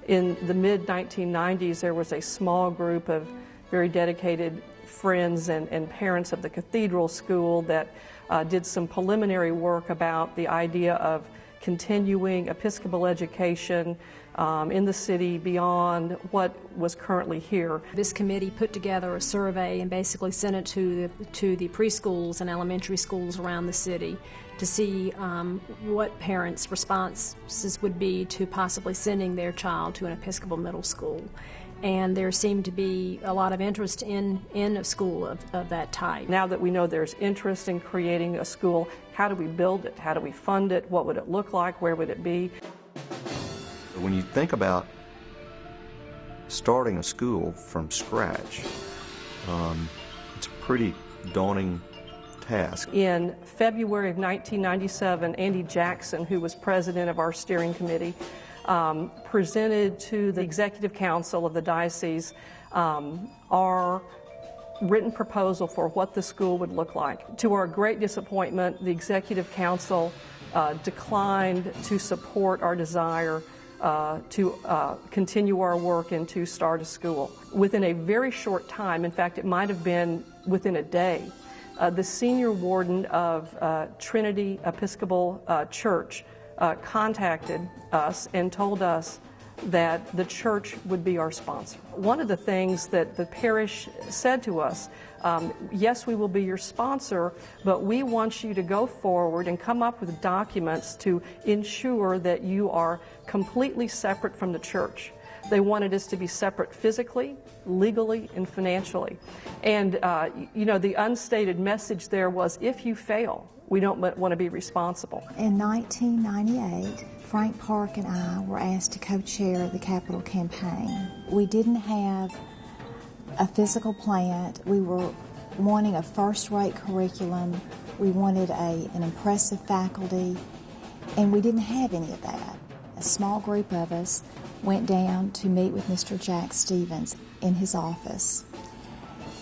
In the mid-1990s, there was a small group of very dedicated friends and parents of the Cathedral School that did some preliminary work about the idea of continuing Episcopal education in the city beyond what was currently here. This committee put together a survey and basically sent it to the preschools and elementary schools around the city to see what parents' responses would be to possibly sending their child to an Episcopal middle school. And there seemed to be a lot of interest in a school of that type. Now that we know there's interest in creating a school, how do we build it? How do we fund it? What would it look like? Where would it be? When you think about starting a school from scratch, it's a pretty daunting task. In February of 1997, Andy Jackson, who was president of our steering committee, presented to the Executive Council of the diocese our written proposal for what the school would look like. To our great disappointment, the Executive Council declined to support our desire to continue our work and to start a school. Within a very short time, in fact, it might have been within a day, the senior warden of Trinity Episcopal Church contacted us and told us that the church would be our sponsor. One of the things that the parish said to us, yes, we will be your sponsor, but we want you to go forward and come up with documents to ensure that you are completely separate from the church. They wanted us to be separate physically, legally, and financially. And, you know, the unstated message there was, if you fail, we don't want to be responsible. In 1998, Frank Park and I were asked to co-chair the capital campaign. We didn't have a physical plant. We were wanting a first-rate curriculum. We wanted an impressive faculty, and we didn't have any of that. A small group of us went down to meet with Mr. Jack Stevens in his office.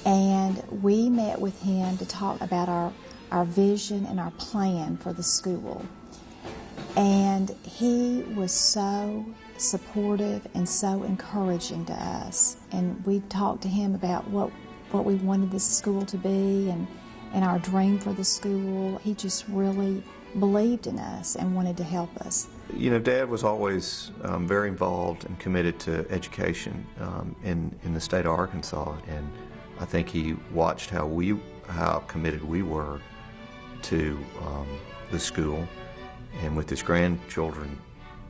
And we met with him to talk about our vision and our plan for the school. And he was so supportive and so encouraging to us. And we talked to him about what we wanted this school to be and our dream for the school. He just really believed in us and wanted to help us. You know, Dad was always very involved and committed to education in the state of Arkansas, and I think he watched how committed we were to the school, and with his grandchildren,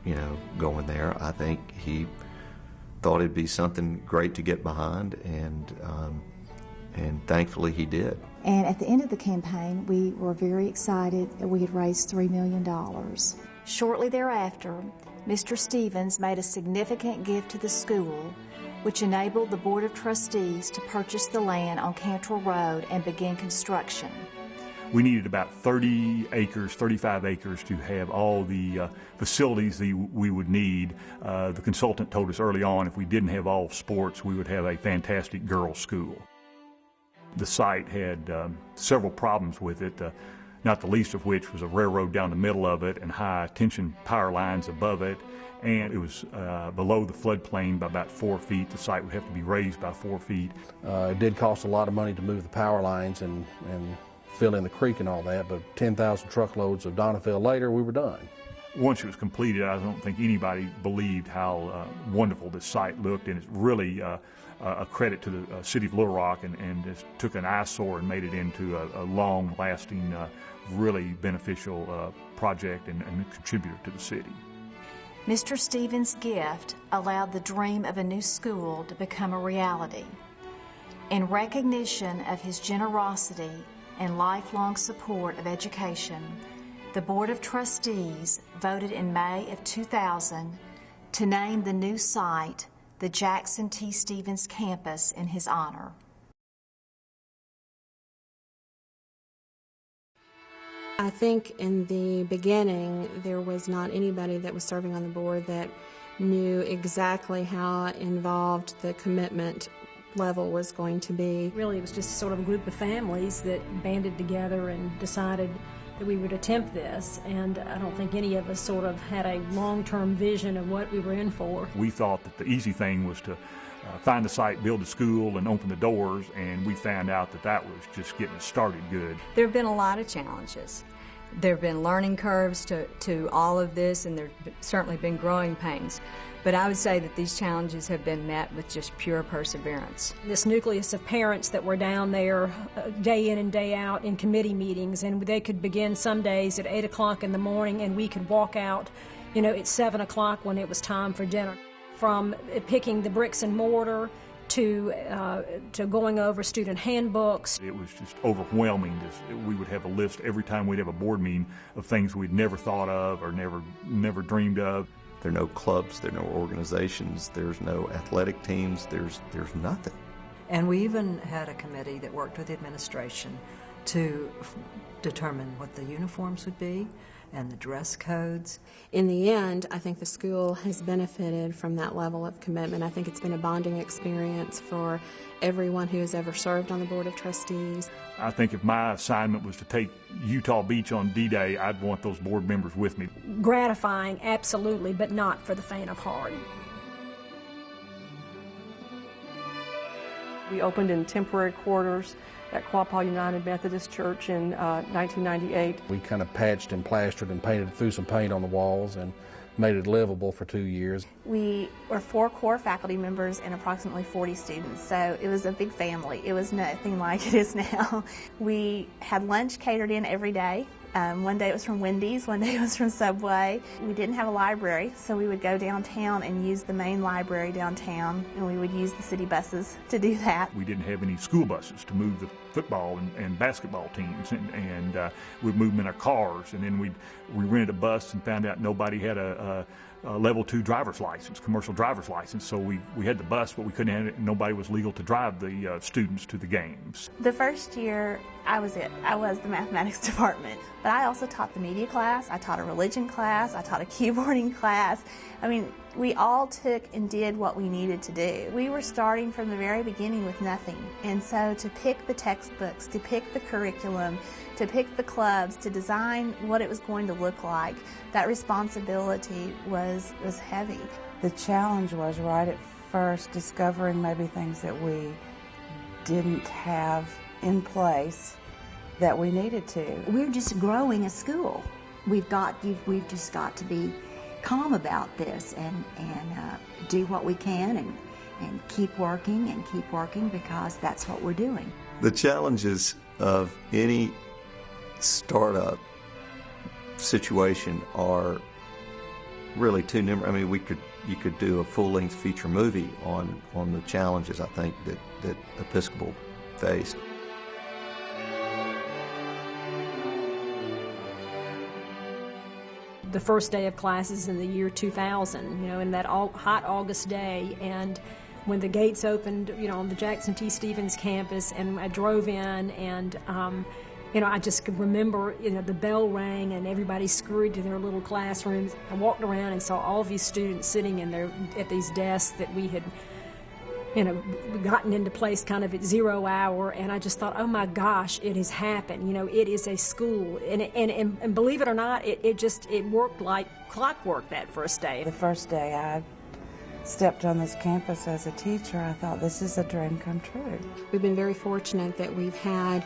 you know, going there, I think he thought it'd be something great to get behind, and thankfully he did. And at the end of the campaign, we were very excited that we had raised $3 million. Shortly thereafter, Mr. Stevens made a significant gift to the school, which enabled the Board of Trustees to purchase the land on Cantrell Road and begin construction. We needed about 30 acres, 35 acres to have all the facilities that we would need. The consultant told us early on if we didn't have all sports, we would have a fantastic girls' school. The site had several problems with it, not the least of which was a railroad down the middle of it and high-tension power lines above it. And it was below the floodplain by about 4 feet. The site would have to be raised by 4 feet. It did cost a lot of money to move the power lines and fill in the creek and all that, but 10,000 truckloads of Donafill later, we were done. Once it was completed, I don't think anybody believed how wonderful this site looked, and it's really a credit to the city of Little Rock, and just took an eyesore and made it into a long-lasting, really beneficial project and a contributor to the city. Mr. Stevens' gift allowed the dream of a new school to become a reality. In recognition of his generosity and lifelong support of education, the Board of Trustees voted in May of 2000 to name the new site the Jackson T. Stevens Campus in his honor. I think in the beginning there was not anybody that was serving on the board that knew exactly how involved the commitment level was going to be. Really, it was just sort of a group of families that banded together and decided that we would attempt this, and I don't think any of us sort of had a long-term vision of what we were in for. We thought that the easy thing was to find the site, build a school, and open the doors, and we found out that that was just getting us started good. There have been a lot of challenges. There have been learning curves to all of this, and there have certainly been growing pains. But I would say that these challenges have been met with just pure perseverance. This nucleus of parents that were down there day in and day out in committee meetings, and they could begin some days at 8 o'clock in the morning, and we could walk out, at 7 o'clock when it was time for dinner. From picking the bricks and mortar to going over student handbooks. It was just overwhelming. We would have a list every time we'd have a board meeting of things we'd never thought of or never dreamed of. There are no clubs, there are no organizations, there's no athletic teams, there's nothing. And we even had a committee that worked with the administration to determine what the uniforms would be and the dress codes. In the end, I think the school has benefited from that level of commitment. I think it's been a bonding experience for everyone who has ever served on the Board of Trustees. I think if my assignment was to take Utah Beach on D-Day, I'd want those board members with me. Gratifying, absolutely, but not for the faint of heart. We opened in temporary quarters at Quapaw United Methodist Church in 1998. We kind of patched and plastered and threw some paint on the walls and made it livable for 2 years. We were 4 core faculty members and approximately 40 students, so it was a big family. It was nothing like it is now. We had lunch catered in every day. One day it was from Wendy's, one day it was from Subway. We didn't have a library, so we would go downtown and use the main library downtown, and we would use the city buses to do that. We didn't have any school buses to move the football and basketball teams, and we'd move them in our cars, and then we rented a bus and found out nobody had a level 2 driver's license, commercial driver's license, so we had the bus, but we couldn't have it. Nobody was legal to drive the students to the games. The first year, I was the mathematics department, but I also taught the media class, I taught a religion class, I taught a keyboarding class. I mean, we all took and did what we needed to do. We were starting from the very beginning with nothing, and so to pick the textbooks, to pick the curriculum, to pick the clubs, to design what it was going to look like, that responsibility was heavy. The challenge was right at first discovering maybe things that we didn't have in place that we needed to. We're just growing a school. We've just got to be calm about this and do what we can and keep working because that's what we're doing. The challenges of any startup situation are really too numerous. I mean, you could do a full-length feature movie on the challenges I think that Episcopal faced. The first day of classes in the year 2000, in that hot August day, and when the gates opened, on the Jackson T. Stevens campus, and I drove in, and I just could remember, the bell rang and everybody scurried to their little classrooms. I walked around and saw all these students sitting at these desks that we had, gotten into place kind of at 0 hour, and I just thought, oh my gosh, it has happened. It is a school, and believe it or not, it worked like clockwork that first day. The first day I stepped on this campus as a teacher, I thought, this is a dream come true. We've been very fortunate that we've had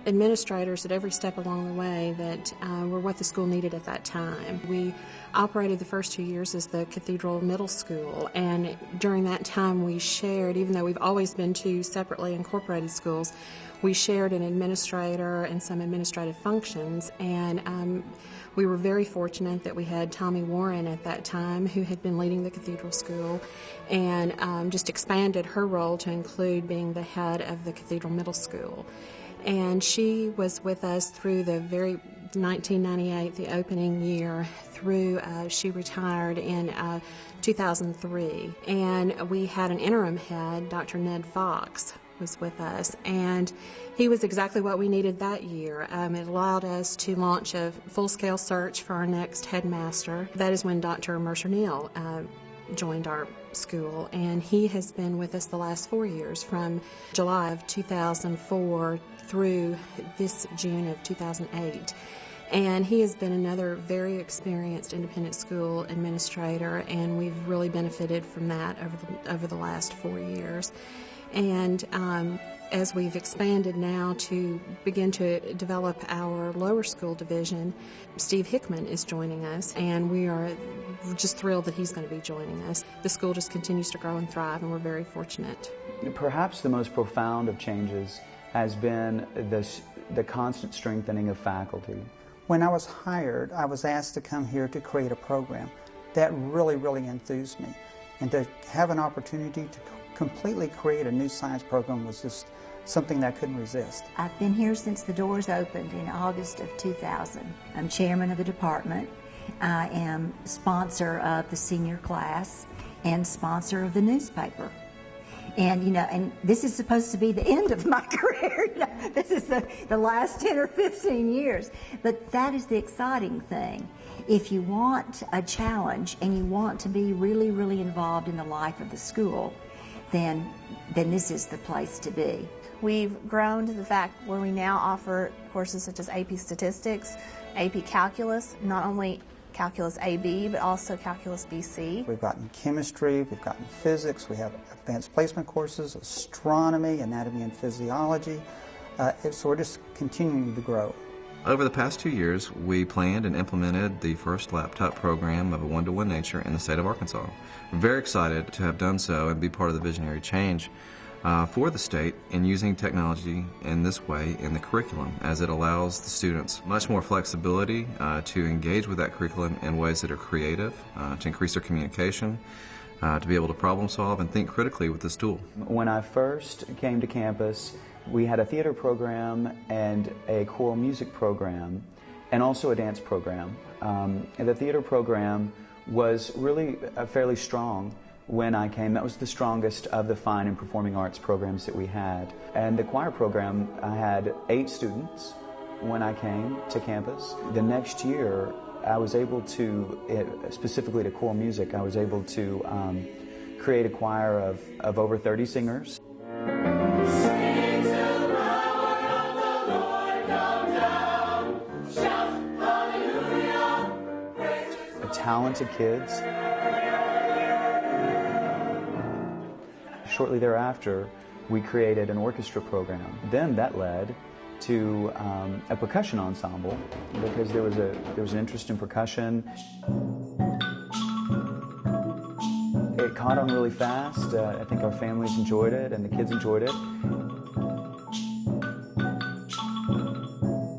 administrators at every step along the way that were what the school needed at that time. We operated the first 2 years as the Cathedral Middle School, and during that time we shared, even though we've always been 2 separately incorporated schools, we shared an administrator and some administrative functions, and we were very fortunate that we had Tommy Warren at that time, who had been leading the Cathedral School, and just expanded her role to include being the head of the Cathedral Middle School. And she was with us through the very 1998, the opening year, through she retired in 2003. And we had an interim head, Dr. Ned Fox, was with us, and he was exactly what we needed that year. It allowed us to launch a full-scale search for our next headmaster. That is when Dr. Mercer Neal joined our school, and he has been with us the last 4 years, from July of 2004 through this June of 2008. And he has been another very experienced independent school administrator, and we've really benefited from that over the last 4 years. And as we've expanded now to begin to develop our lower school division, Steve Hickman is joining us, and we're just thrilled that he's going to be joining us. The school just continues to grow and thrive, and we're very fortunate. Perhaps the most profound of changes has been the constant strengthening of faculty. When I was hired, I was asked to come here to create a program. That really, really enthused me. And to have an opportunity to completely create a new science program was just something that I couldn't resist. I've been here since the doors opened in August of 2000. I'm chairman of the department. I am sponsor of the senior class and sponsor of the newspaper. And, and this is supposed to be the end of my career. This is the last 10 or 15 years. But that is the exciting thing. If you want a challenge and you want to be really, really involved in the life of the school, then this is the place to be. We've grown to the fact where we now offer courses such as AP Statistics, AP Calculus, not only Calculus AB, but also Calculus BC. We've gotten chemistry, we've gotten physics, we have advanced placement courses, astronomy, anatomy and physiology, so we're just continuing to grow. Over the past 2 years, we planned and implemented the first laptop program of a one-to-one nature in the state of Arkansas. We're very excited to have done so and be part of the visionary change for the state in using technology in this way in the curriculum, as it allows the students much more flexibility to engage with that curriculum in ways that are creative, to increase their communication, to be able to problem solve and think critically with this tool. When I first came to campus, we had a theater program and a choral music program and also a dance program. And the theater program was really fairly strong when I came. That was the strongest of the fine and performing arts programs that we had. And the choir program, I had 8 students when I came to campus. The next year, I was able to, specifically to choral music, I was able to create a choir of over 30 singers. Talented kids. Shortly thereafter, we created an orchestra program. Then that led to a percussion ensemble, because there was an interest in percussion. It caught on really fast. I think our families enjoyed it and the kids enjoyed it.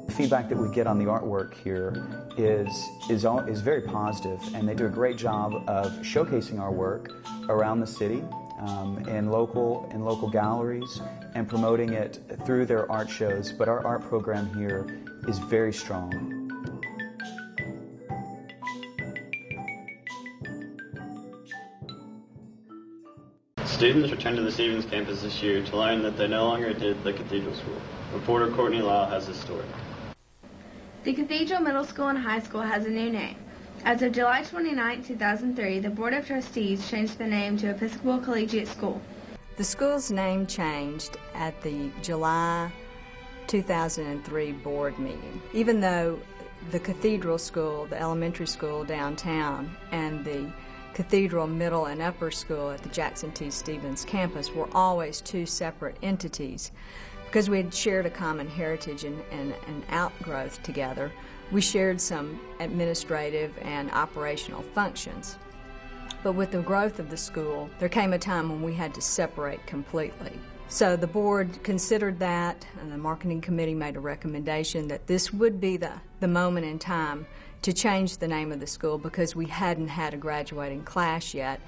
The feedback that we get on the artwork here is very positive, and they do a great job of showcasing our work around the city in local galleries and promoting it through their art shows. But our art program here is very strong. Students returned to the Stevens campus this year to learn that they no longer attend the Cathedral School. Reporter Courtney Lau has this story. The Cathedral Middle School and High School has a new name. As of July 29, 2003, the Board of Trustees changed the name to Episcopal Collegiate School. The school's name changed at the July 2003 board meeting. Even though the Cathedral School, the elementary school downtown, and the Cathedral Middle and Upper School at the Jackson T. Stevens campus were always 2 separate entities, because we had shared a common heritage and an outgrowth together, we shared some administrative and operational functions. But with the growth of the school, there came a time when we had to separate completely. So the board considered that, and the marketing committee made a recommendation that this would be the moment in time to change the name of the school, because we hadn't had a graduating class yet,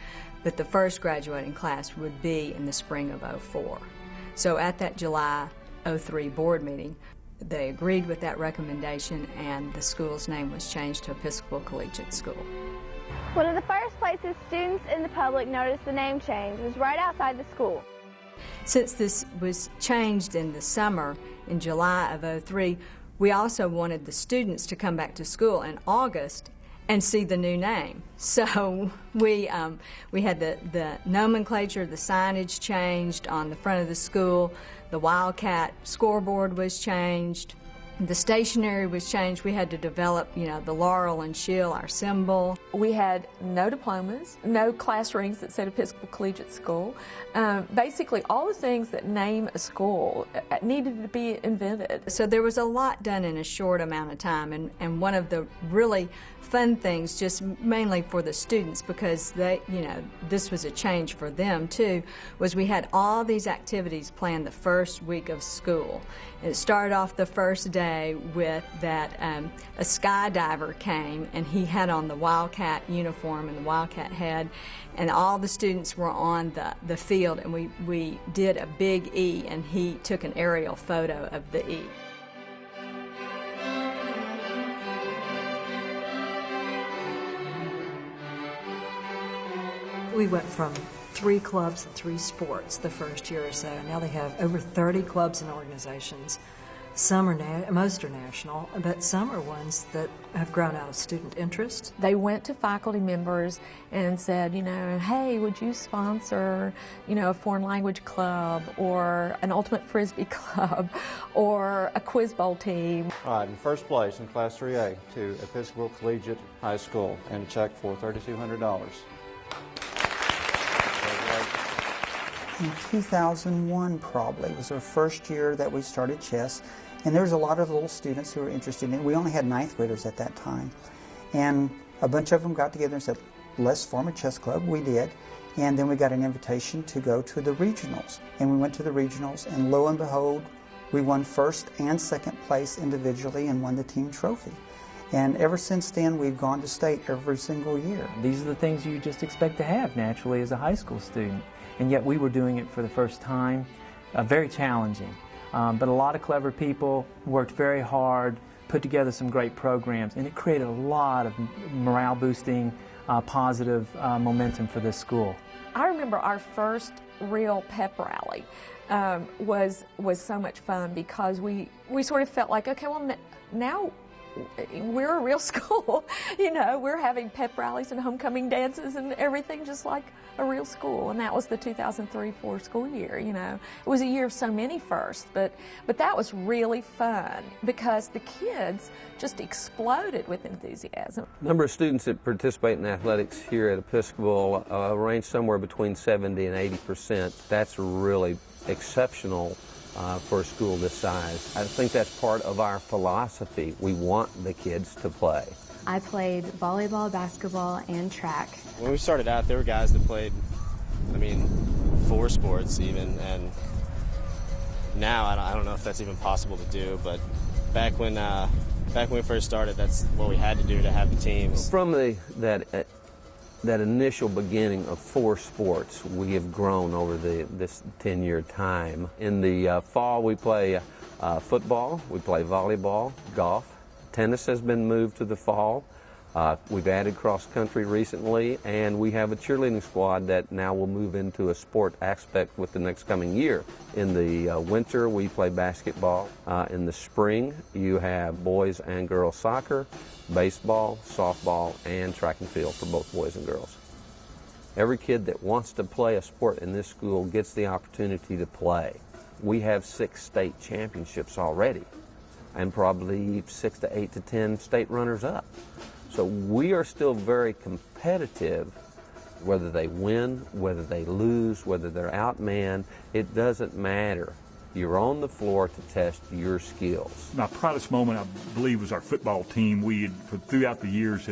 but the first graduating class would be in the spring of '04. So at that July '03 board meeting, they agreed with that recommendation, and the school's name was changed to Episcopal Collegiate School. One of the first places students and the public noticed the name change was right outside the school. Since this was changed in the summer, in July of '03, we also wanted the students to come back to school in August and see the new name. So we had the nomenclature, the signage changed on the front of the school. The Wildcat scoreboard was changed. The stationery was changed. We had to develop, the laurel and shield, our symbol. We had no diplomas, no class rings that said Episcopal Collegiate School. Basically, all the things that name a school needed to be invented. So there was a lot done in a short amount of time, and one of the really fun things, just mainly for the students, because they, this was a change for them too, was we had all these activities planned the first week of school. And it started off the first day with that a skydiver came, and he had on the Wildcat uniform and the Wildcat head, and all the students were on the field, and we did a big E, and he took an aerial photo of the E. We went from 3 clubs and 3 sports the first year or so. Now they have over 30 clubs and organizations. Some are most are national, but some are ones that have grown out of student interest. They went to faculty members and said, hey, would you sponsor, a foreign language club or an ultimate frisbee club or a quiz bowl team? All right, in first place in Class 3A to Episcopal Collegiate High School, and a check for $3,200. In 2001 probably was our first year that we started chess, and there was a lot of little students who were interested in it. We only had 9th graders at that time, and a bunch of them got together and said, let's form a chess club. We did, and then we got an invitation to go to the regionals, and we went to the regionals, and lo and behold, we won first and second place individually and won the team trophy. And ever since then, we've gone to state every single year. These are the things you just expect to have naturally as a high school student. And yet we were doing it for the first time. Very challenging. But a lot of clever people worked very hard, put together some great programs, and it created a lot of morale-boosting, positive momentum for this school. I remember our first real pep rally was so much fun because we sort of felt like, okay, well, now we're a real school. We're having pep rallies and homecoming dances and everything just like a real school. And that was the 2003-04 school year. It was a year of so many firsts, but that was really fun because the kids just exploded with enthusiasm. The number of students that participate in athletics here at Episcopal range somewhere between 70 and 80%. That's really exceptional for a school this size. I think that's part of our philosophy. We want the kids to play. I played volleyball, basketball, and track. When we started out, there were guys that played, 4 sports even, and now I don't know if that's even possible to do, but back when we first started, that's what we had to do to have the teams. From that initial beginning of 4 sports, we have grown over this 10-year time. In the fall, we play football, we play volleyball, golf. Tennis has been moved to the fall. We've added cross-country recently, and we have a cheerleading squad that now will move into a sport aspect with the next coming year. In the winter, we play basketball. In the spring, you have boys and girls soccer, baseball, softball, and track and field for both boys and girls. Every kid that wants to play a sport in this school gets the opportunity to play. We have 6 state championships already, and probably 6 to 8 to 10 state runners-up. So we are still very competitive, whether they win, whether they lose, whether they're outmanned, it doesn't matter. You're on the floor to test your skills. My proudest moment, I believe, was our football team. We had, throughout the years,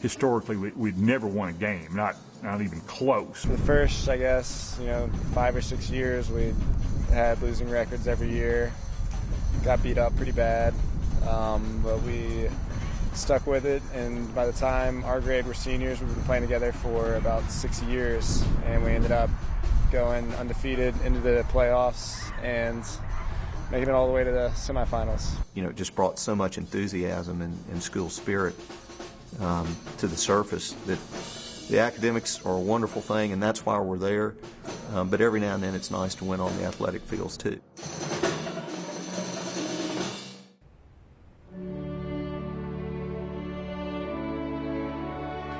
historically, we'd never won a game, not even close. For the first, 5 or 6 years, we had losing records every year. Got beat up pretty bad, but we stuck with it, and by the time our grade were seniors, we've been playing together for about 6 years, and we ended up going undefeated into the playoffs and making it all the way to the semifinals. It just brought so much enthusiasm and school spirit to the surface that the academics are a wonderful thing, and that's why we're there, but every now and then it's nice to win on the athletic fields too.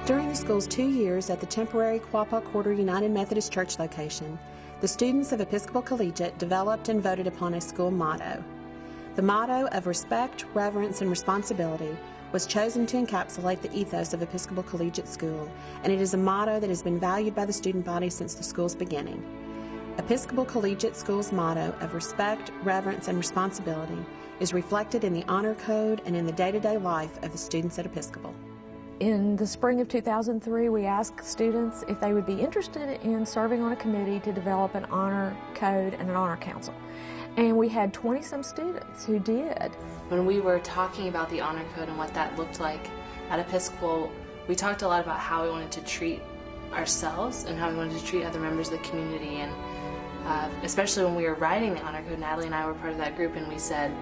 During the school's 2 years at the temporary Quapaw Quarter United Methodist Church location, the students of Episcopal Collegiate developed and voted upon a school motto. The motto of respect, reverence, and responsibility was chosen to encapsulate the ethos of Episcopal Collegiate School, and it is a motto that has been valued by the student body since the school's beginning. Episcopal Collegiate School's motto of respect, reverence, and responsibility is reflected in the honor code and in the day-to-day life of the students at Episcopal. In the spring of 2003, we asked students if they would be interested in serving on a committee to develop an honor code and an honor council. And we had 20-some students who did. When we were talking about the honor code and what that looked like at Episcopal, we talked a lot about how we wanted to treat ourselves and how we wanted to treat other members of the community. And especially when we were writing the honor code, Natalie and I were part of that group, and we said,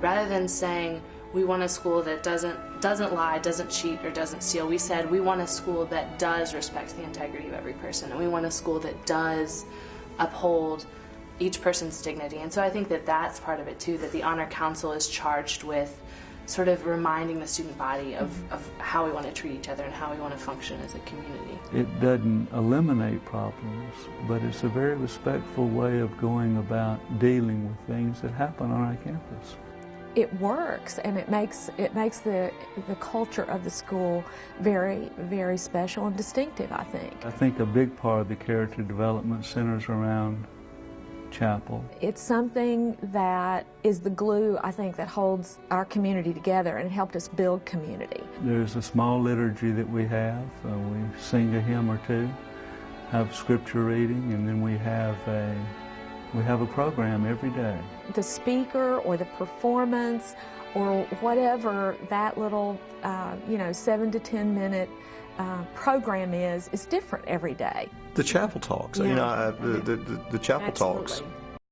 rather than saying we want a school that doesn't lie, doesn't cheat, or doesn't steal, we said we want a school that does respect the integrity of every person, and we want a school that does uphold each person's dignity. And so I think that that's part of it too, that the Honor Council is charged with sort of reminding the student body of how we want to treat each other and how we want to function as a community. It doesn't eliminate problems, but it's a very respectful way of going about dealing with things that happen on our campus. It works, and it makes the culture of the school very, very special and distinctive, I think. I think a big part of the character development centers around chapel. It's something that is the glue, I think, that holds our community together, and it helped us build community. There's a small liturgy that we have. We sing a hymn or two, have scripture reading, and then we have a program every day. The speaker or the performance or whatever that little 7 to 10 minute program is different every day. The chapel talks, Yeah. the chapel Absolutely. talks